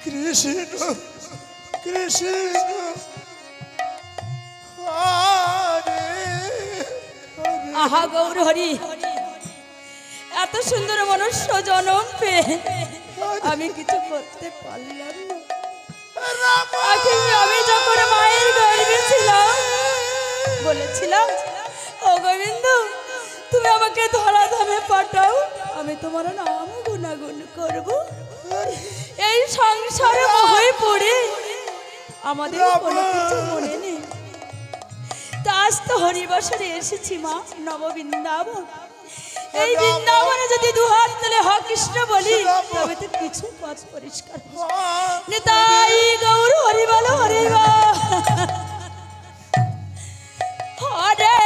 Krishna, Krishna, আহা গৌর হরি, এত সুন্দর মনুষ্য জনম পেয়ে আমি কিছু করতে পারলাম না। আমি যখন মায়ের গর্ভে ছিলাম বলেছিলাম, ও গোবিন্দ তুমি আমাকে ধরা ধামে পাঠাও, আমি তোমার নাম গুণাগুণ করব। এই সংসারে হয়ে পড়ে আমাদের কোনো কিছু মনে নেই। আজ তো হরিবাসরে এসেছি মা, নব বৃন্দাবন। এই বৃন্দাবনে যদি দুহাত তুলে হ কৃষ্ণ বলি তবে তো কিছু পথ পরিষ্কার। নিতাই গৌর হরি বল হরি হরে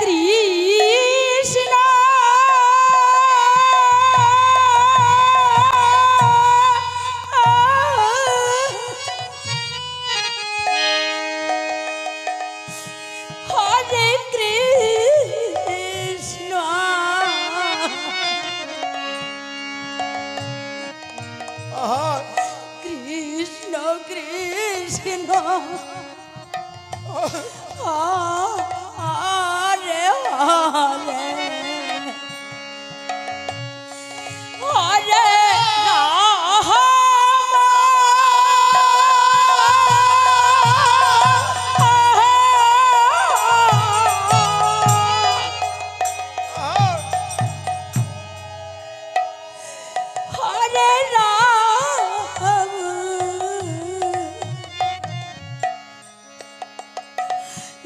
কৃষ্ণ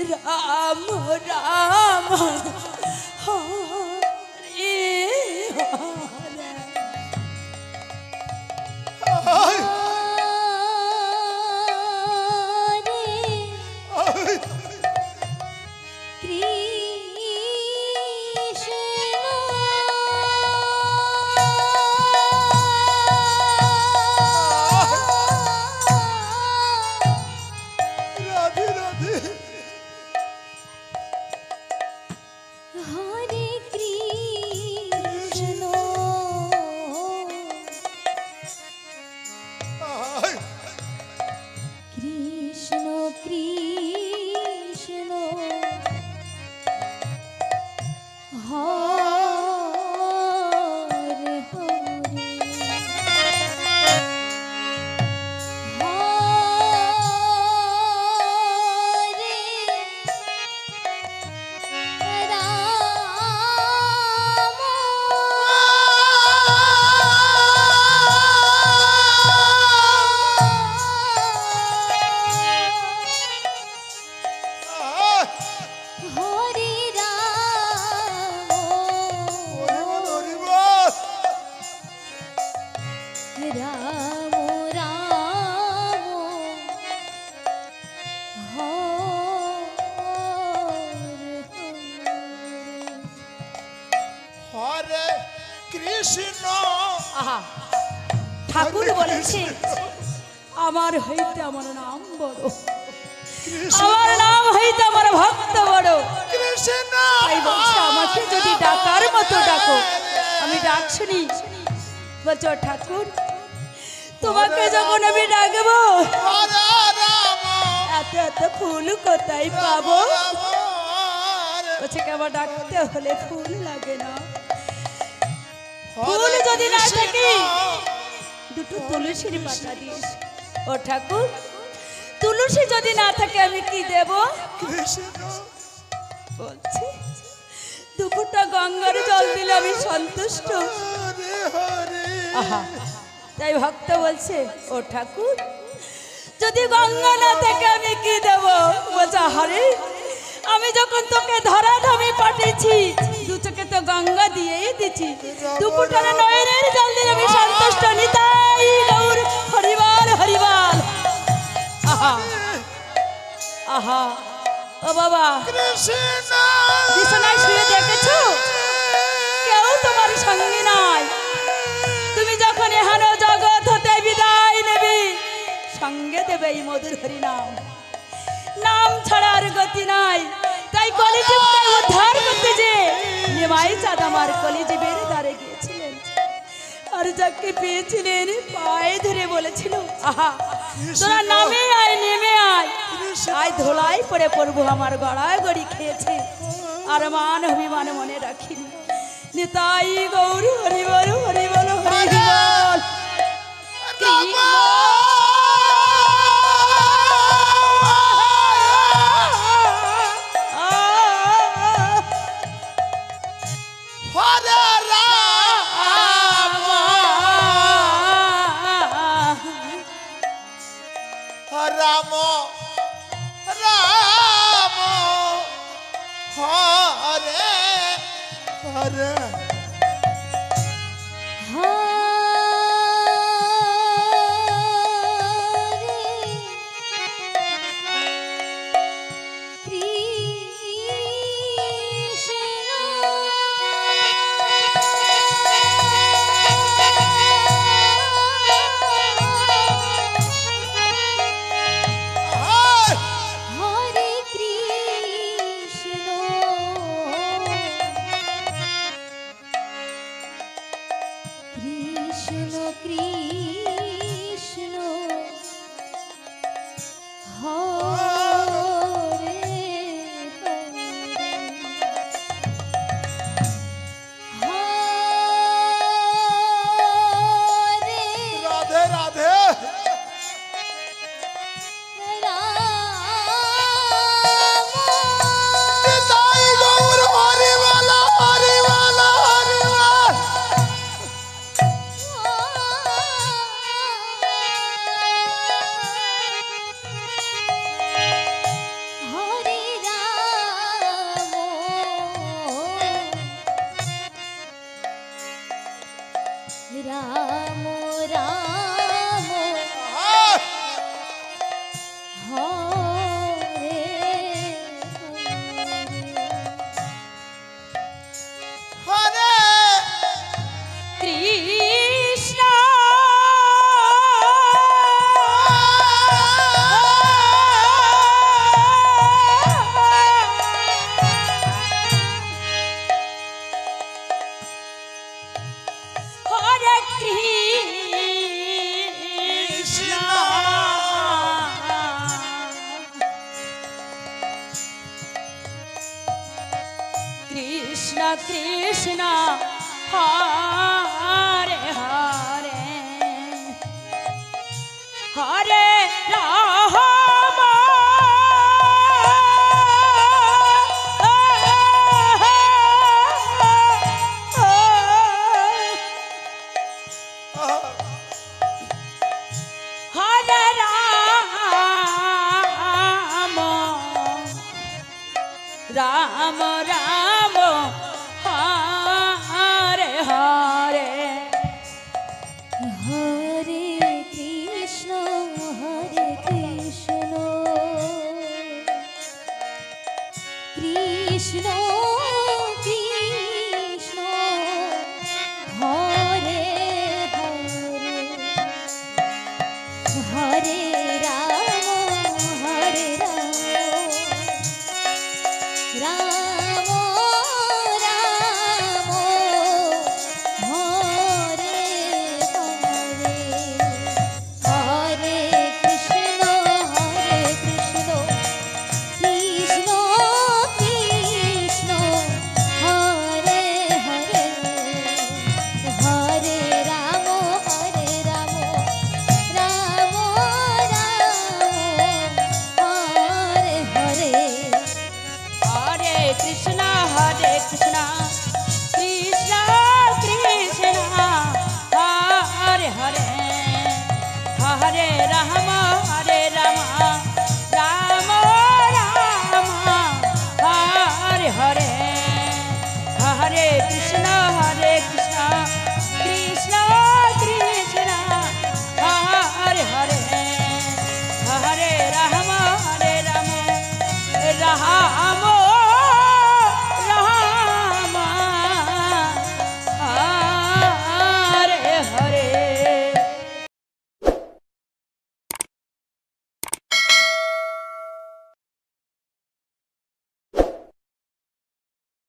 রাম রাম হরে হরে Krishna, কৃষ্ণ আহা ঠাকুর বলেছে আমার হইতে আমার নাম বড়, আমার নাম হইতে আমার ভক্ত বড়। কৃষ্ণ তাই বলছে আমাকে যদি ডাকার মতো ডাকো আমি ডাক শুনি। বলছো ঠাকুর তোমাকে যখন আমি ডাকবো হরে রাম এত এত ফুল কোথায় পাবো? রাম বলছে কেমন ডাকতে হলে ফুল লাগে না, ফুল যদি না থাকে দুটো তুলসীর পাতা দিস। ও ঠাকুর তুলসী যদি না থাকে আমি কি দেব? কৃষ্ণ বলছে দুপুরটা গঙ্গার জল দিলে আমি সন্তুষ্ট। হরে হরে আহা তাই ভক্ত বলছে ও ঠাকুর যদি গঙ্গা না থাকে আমি কি দেব? বলছে হরে আমি যখন তোকে ধরাধামে পাঠিয়েছি দু চোখে তো গঙ্গা দিয়েই দিচ্ছি, দুপুরটা নয়নের জল দিলে আমি সন্তুষ্ট। নিতাই গৌর হরিবল হরিবল। আহা আহা ও বাবা কৃষ্ণ বিছানায় শুয়ে দেখেছো কেউ তোমার সঙ্গে নাই, তুমি যখন এহানো জগৎ হতে বিদায় নেবে সঙ্গে দেবে এই মধুর হরি নাম, নাম ছাড়া আর গতি নাই। তাই কলিযুগকে উদ্ধার করতে যে নিমাই চাঁদ আমার কলিযুগের দ্বারে গিয়েছিলেন আর যাকে পেয়েছিলেন পায়ে ধরে বলেছিল আহা তোরা নামে আয় নেমে আয়, আয় ধোলাই পড়ে পড়বো আমার গড়ায় গড়ি খেয়েছে আর মান অভিমান মনে রাখিনি। নিতাই গৌর হরিবল হরিবল হরিবল। হরে রাম রাম রাম হরে হরে রাম রাম হরে হরে কৃষ্ণ হরে কৃষ্ণ কৃষ্ণ কৃষ্ণ হরে হরে হরে রাম হরে রাম রাম রাম হরে হরে হরে কৃষ্ণ কৃষ্ণ কৃষ্ণ হরে কৃষ্ণ কৃষ্ণ কৃষ্ণ হরে হরে হরে রাম রাম রাম হরে হরে হরে কৃষ্ণ